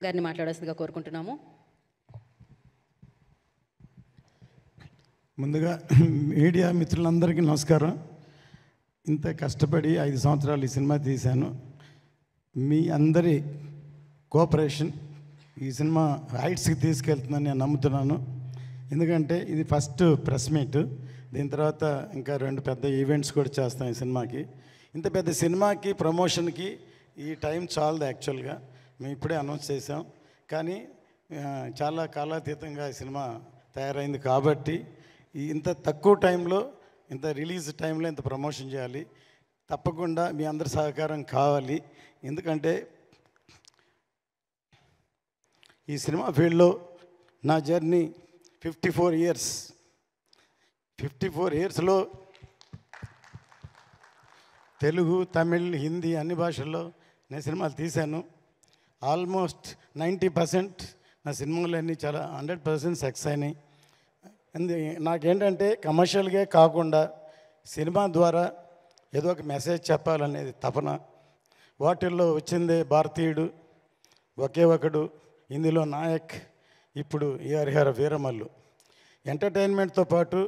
గారిని మాట్లాడాల్సిందిగా కోరుకుంటున్నాము. ముందుగా మీడియా మిత్రులందరికీ నమస్కారం. ఇంత కష్టపడి 5 సంవత్సరాలు ఈ సినిమా తీశాను. మీ అందరి కోఆపరేషన్ ఈ సినిమా హైట్స్కి తీసుకెళ్తుందని నేను నమ్ముతున్నాను. ఎందుకంటే ఇది ఫస్ట్ ప్రెస్ మీట్. దీని తర్వాత ఇంకా 2 పెద్ద ఈవెంట్స్ కూడా చేస్తాం ఈ సినిమాకి. ఇంత పెద్ద సినిమాకి ప్రమోషన్కి ఈ టైం చాలదు. యాక్చువల్గా మేము ఇప్పుడే అనౌన్స్ చేసాం, కానీ చాలా కాలాతీతంగా ఈ సినిమా తయారైంది కాబట్టి ఇంత తక్కువ టైంలో, ఇంత రిలీజ్ టైంలో ఇంత ప్రమోషన్ చేయాలి. తప్పకుండా మీ అందరి సహకారం కావాలి. ఎందుకంటే ఈ సినిమా ఫీల్డ్లో నా జర్నీ 54 ఇయర్స్. 54 ఇయర్స్లో తెలుగు, తమిళ్, హిందీ అన్ని భాషల్లో నేను సినిమాలు తీశాను. ఆల్మోస్ట్ 90% నా సినిమాలన్నీ చాలా 100% సక్సెస్ అయినాయి. నాకేంటంటే కమర్షియల్గా కాకుండా సినిమా ద్వారా ఏదో ఒక మెసేజ్ చెప్పాలనేది తపన. వాటిల్లో వచ్చిందే భారతీయుడు, ఒకే ఒకడు, ఇందులో నాయక్, ఇప్పుడు ఈ హరిహర వీరమల్లు. ఎంటర్టైన్మెంట్తో పాటు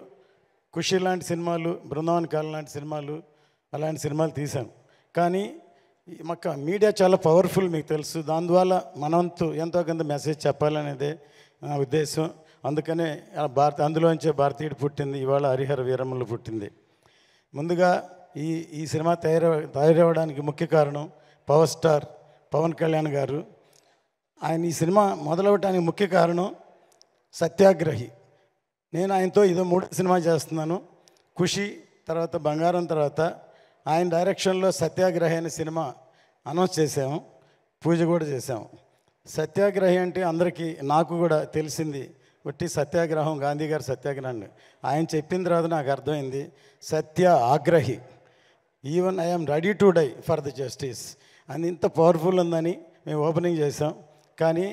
ఖుషి లాంటి సినిమాలు, బృందావన్ కాలం లాంటి సినిమాలు, అలాంటి సినిమాలు తీశాను. కానీ మాకు మీడియా చాలా పవర్ఫుల్, మీకు తెలుసు. దానివల్ల మనంతు ఎంతో కొంత మెసేజ్ చెప్పాలనేదే నా ఉద్దేశం. అందుకనే అందులోంచే భారతీయుడు పుట్టింది, ఇవాళ హరిహర వీరమల్లు పుట్టింది. ముందుగా ఈ సినిమా తయారవడానికి ముఖ్య కారణం పవర్ స్టార్ పవన్ కళ్యాణ్ గారు. ఆయన ఈ సినిమా మొదలవటానికి ముఖ్య కారణం సత్యాగ్రహి. నేను ఆయనతో ఇదో 3వ సినిమా చేస్తున్నాను. ఖుషి తర్వాత బంగారం తర్వాత ఆయన డైరెక్షన్లో సత్యాగ్రహి అనే సినిమా అనౌన్స్ చేసాము, పూజ కూడా చేసాము. సత్యాగ్రహి అంటే అందరికీ, నాకు కూడా తెలిసింది ఒట్టి సత్యాగ్రహం, గాంధీ గారి సత్యాగ్రహం. ఆయన చెప్పిన తర్వాత నాకు అర్థమైంది సత్య ఆగ్రహి. Even I'm ready to die for the justice అని ఇంత పవర్ఫుల్ ఉందని మేము ఓపెనింగ్ చేసాం. కానీ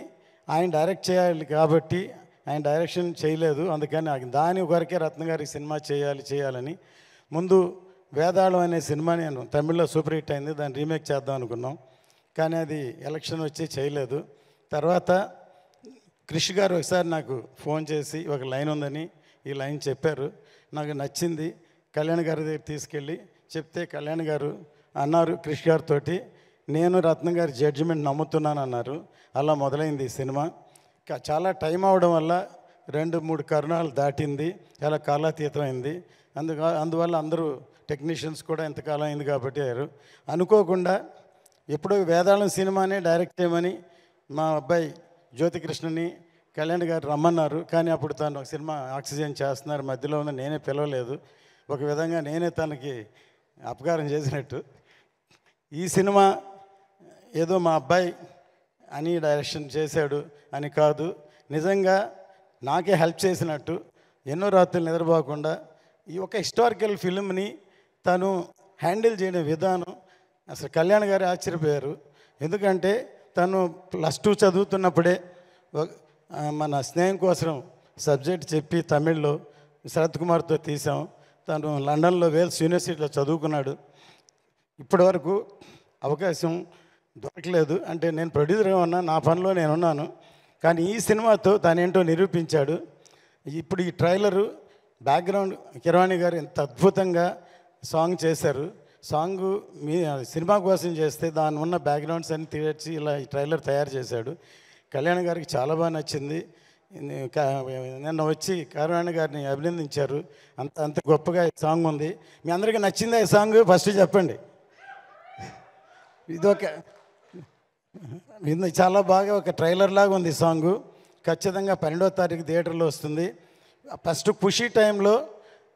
ఆయన డైరెక్ట్ చేయాలి కాబట్టి ఆయన డైరెక్షన్ చేయలేదు. అందుకని దాని వరకే రత్న గారి సినిమా చేయాలని ముందు వేదాళం అనే సినిమా నేను తమిళ్లో సూపర్ హిట్ అయింది, దాన్ని రీమేక్ చేద్దాం అనుకున్నాం. కానీ అది ఎలక్షన్ వచ్చి చేయలేదు. తర్వాత క్రిష్ గారు ఒకసారి నాకు ఫోన్ చేసి ఒక లైన్ ఉందని ఈ లైన్ చెప్పారు, నాకు నచ్చింది. కళ్యాణ్ గారి దగ్గర తీసుకెళ్ళి చెప్తే కళ్యాణ్ గారు అన్నారు క్రిష్ గారితో, నేను రత్న గారి జడ్జిమెంట్ నమ్ముతున్నాను అన్నారు. అలా మొదలైంది ఈ సినిమా. చాలా టైం అవడం వల్ల 2-3 కరుణాలు దాటింది, చాలా కాలాతీతమైంది. అందువల్ల అందరూ టెక్నీషియన్స్ కూడా ఎంతకాలం అయింది కాబట్టి అనుకోకుండా ఎప్పుడో వేదాళం సినిమానే డైరెక్ట్ చేయమని మా అబ్బాయి జ్యోతికృష్ణని కళ్యాణ్ గారు రమ్మన్నారు. కానీ అప్పుడు తను ఒక సినిమా ఆక్సిజన్ చేస్తున్నారు, మధ్యలో ఉన్న నేనే పిలవలేదు. ఒక విధంగా నేనే తనకి అపకారం చేసినట్టు. ఈ సినిమా ఏదో మా అబ్బాయి అని డైరెక్షన్ చేశాడు అని కాదు, నిజంగా నాకే హెల్ప్ చేసినట్టు. ఎన్నో రాత్రులు నిద్రపోకుండా ఈ ఒక హిస్టారికల్ ఫిల్మ్ని తను హ్యాండిల్ చేయడం విధానం అసలు కళ్యాణ్ గారు ఆశ్చర్యపోయారు. ఎందుకంటే తను +2 చదువుతున్నప్పుడే మన స్నేహం కోసం సబ్జెక్ట్ చెప్పి తమిళ్లో శరత్ కుమార్తో తీసాం. తను లండన్లో వేల్స్ యూనివర్సిటీలో చదువుకున్నాడు. ఇప్పటి వరకు అవకాశం దొరకలేదు. అంటే నేను ప్రొడ్యూసర్గా ఉన్నా, నా పనిలో నేనున్నాను. కానీ ఈ సినిమాతో తనేంటో నిరూపించాడు. ఇప్పుడు ఈ ట్రైలరు బ్యాక్గ్రౌండ్ కిరవాణి గారు ఎంత అద్భుతంగా సాంగ్ చేశారు. సాంగ్ మీ సినిమా కోసం చేస్తే దాని ఉన్న బ్యాక్గ్రౌండ్స్ అన్ని తీర్చి ఇలా ఈ ట్రైలర్ తయారు చేశాడు. కళ్యాణ్ గారికి చాలా బాగా నచ్చింది. నిన్న వచ్చి కిరవాణి గారిని అభినందించారు. అంత గొప్పగా ఈ సాంగ్ ఉంది. మీ అందరికీ నచ్చిందా ఈ సాంగ్? ఫస్ట్ చెప్పండి. ఇది చాలా బాగా ఒక ట్రైలర్ లాగా ఉంది ఈ సాంగు. ఖచ్చితంగా 12వ తారీఖు థియేటర్లో వస్తుంది. ఫస్ట్ ఖుషి టైంలో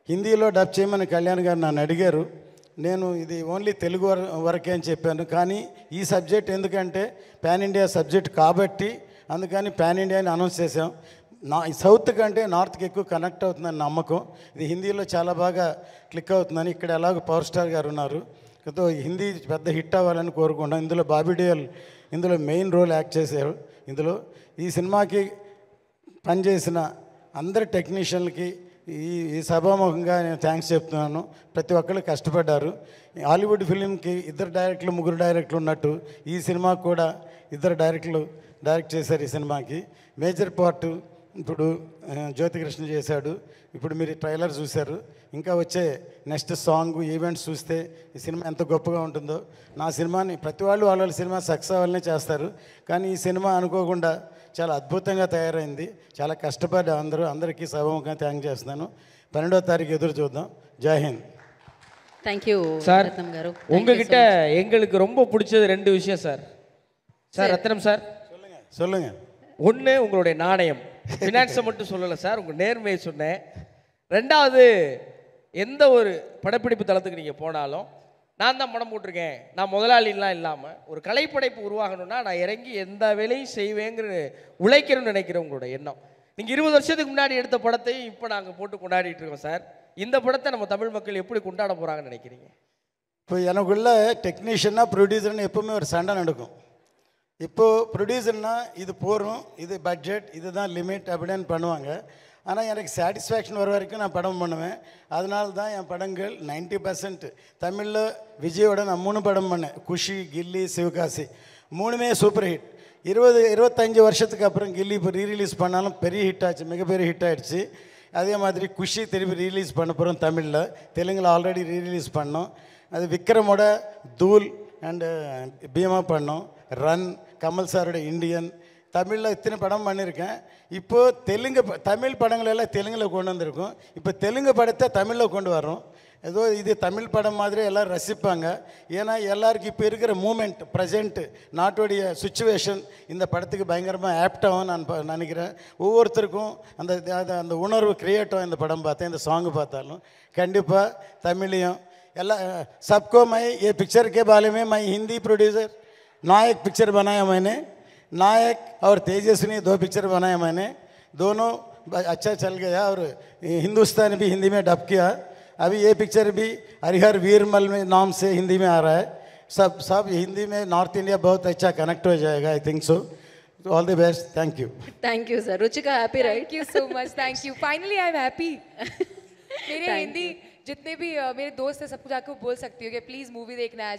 హిందీలో డబ్ చేయమని కళ్యాణ్ గారు నన్ను అడిగారు. నేను ఇది ఓన్లీ తెలుగు వరకే అని చెప్పాను. కానీ ఈ సబ్జెక్ట్ ఎందుకంటే పాన్ ఇండియా సబ్జెక్ట్ కాబట్టి అందుకని పాన్ ఇండియా అని అనౌన్స్ చేసాం. సౌత్ కంటే నార్త్కి ఎక్కువ కనెక్ట్ అవుతుందని నమ్మకం. ఇది హిందీలో చాలా బాగా క్లిక్ అవుతుందని. ఇక్కడ ఎలాగో పవర్ స్టార్ గారు ఉన్నారు, హిందీ పెద్ద హిట్ అవ్వాలని కోరుకుంటాం. ఇందులో బాబీ డియోల్ ఇందులో మెయిన్ రోల్ యాక్ట్ చేశారు. ఇందులో ఈ సినిమాకి పనిచేసిన అందరి టెక్నీషియన్లకి ఈ సభాముఖంగా నేను థ్యాంక్స్ చెప్తున్నాను. ప్రతి ఒక్కళ్ళు కష్టపడ్డారు. హాలీవుడ్ ఫిలింకి 2 డైరెక్టర్లు 3 డైరెక్టర్లు ఉన్నట్టు ఈ సినిమాకు కూడా 2 డైరెక్టర్లు డైరెక్ట్ చేశారు ఈ సినిమాకి. మేజర్ పార్ట్ ఇప్పుడు జ్యోతికృష్ణ చేశాడు. ఇప్పుడు మీరు ట్రైలర్ చూశారు. ఇంకా వచ్చే నెక్స్ట్ సాంగ్ ఈవెంట్స్ చూస్తే ఈ సినిమా ఎంత గొప్పగా ఉంటుందో. నా సినిమాని ప్రతి వాళ్ళు వాళ్ళ సినిమా సక్సెస్ అవ్వాలనే చేస్తారు, కానీ ఈ సినిమా అనుకోకుండా చాలా అద్భుతంగా తయారైంది. చాలా కష్టపడి అందరికీ సభముఖంగా థ్యాంక్ చేస్తున్నాను. 12వ తారీఖు ఎదురు చూద్దాం. జై హింద్. Thank you sir. ரத்னம் காரு. உங்ககிட்ட எங்களுக்கு ரொம்ப பிடிச்சது 2 விஷயம் சார். சார் ரத்னம் சார், சொல்லுங்க. ஒன்று உங்களுடைய நாணயம், ஃபினான்ஸை மட்டும் சொல்லலை சார், உங்கள் நேர்மையை சொன்னேன். 2வது, எந்த ஒரு படப்பிடிப்பு தளத்துக்கு நீங்கள் போனாலும் நான் தான் படம் போட்டிருக்கேன், நான் முதலாளிலாம் இல்லாமல் ஒரு கலைப்படைப்பு உருவாகணும்னா நான் இறங்கி எந்த வேலையும் செய்வேங்கிற உழைக்கணும்னு நினைக்கிற உங்களோட எண்ணம். நீங்கள் 20 வருஷத்துக்கு முன்னாடி எடுத்த படத்தையும் இப்போ நாங்கள் போட்டு கொண்டாடிட்டு இருக்கோம் சார். இந்த படத்தை நம்ம தமிழ் மக்கள் எப்படி கொண்டாட போகிறாங்கன்னு நினைக்கிறீங்க? இப்போ எனக்குள்ள டெக்னீஷியனாக ப்ரொடியூசர்னு எப்போவுமே ஒரு சண்டை நடக்கும். இப்போது ப்ரொடியூசர்னா இது போகிறோம், இது பட்ஜெட், இதுதான் லிமிட் அப்படின்னு பண்ணுவாங்க. ஆனால் எனக்கு சாட்டிஸ்ஃபேக்ஷன் வர வரைக்கும் நான் படம் பண்ணுவேன். அதனால தான் என் படங்கள் 90% தமிழில் விஜயோட நான் 3 படம் பண்ணேன். குஷி, கில்லி, சிவகாசி 3மே சூப்பர் ஹிட். 20-25 வருஷத்துக்கு அப்புறம் கில்லி இப்போ ரீரிலீஸ் பண்ணாலும் பெரிய ஹிட் ஆச்சு, மிகப்பெரிய ஹிட் ஆகிடுச்சு. அதே மாதிரி குஷி திருப்பி ரீலீஸ் பண்ண போகிறோம் தமிழில். தெலுங்கில் ஆல்ரெடி ரீரிலீஸ் பண்ணோம். அது விக்ரமோட தூல் அண்டு பீமா பண்ணோம். ரன், கமல் சாரோட இண்டியன், தமிழில் இத்தனை படம் பண்ணியிருக்கேன். இப்போது தமிழ் படங்கள் எல்லாம் தெலுங்கில் கொண்டு வந்திருக்கோம். இப்போ தெலுங்கு படத்தை தமிழில் கொண்டு வரோம். ஏதோ இது தமிழ் படம் மாதிரி எல்லோரும் ரசிப்பாங்க. ஏன்னா எல்லாருக்கும் இப்போ இருக்கிற மூமெண்ட், ப்ரெசென்ட்டு, நாட்டுடைய சுச்சுவேஷன் இந்த படத்துக்கு பயங்கரமாக ஆப்டாகவும் நான் நினைக்கிறேன். ஒவ்வொருத்தருக்கும் அந்த அந்த உணர்வு கிரியேட்டும் இந்த படம் பார்த்தேன், இந்த சாங்கு பார்த்தாலும். கண்டிப்பாக தமிழையும் எல்லாம் सबको मैं ये पिक्चर के बारे में मैं हिंदी प्रोड्यूसर नायक पिक्चर बनाया मैंने, नायक और तेजस्विनी 2 पिक्चर बनाया मैंने, दोनों अच्छा चल गया और हिंदुस्तानी भी हिंदी में डब किया. अभी ये पिक्चर भी हरिहर वीरमल में नाम से हिंदी में आ रहा है. सब हिंदी में नॉर्थ इंडिया बहुत अच्छा कनेक्ट हो जाएगा, I think so. All the best. Thank you. Thank you sir. Ruchika happy right? Thank you so much. Thank you. Finally I am happy. मेरे हिंदी जितने भी मेरे दोस्त हैं सबको जाकर बोल सकती हूँ कि प्लीज़ मूवी देखना है.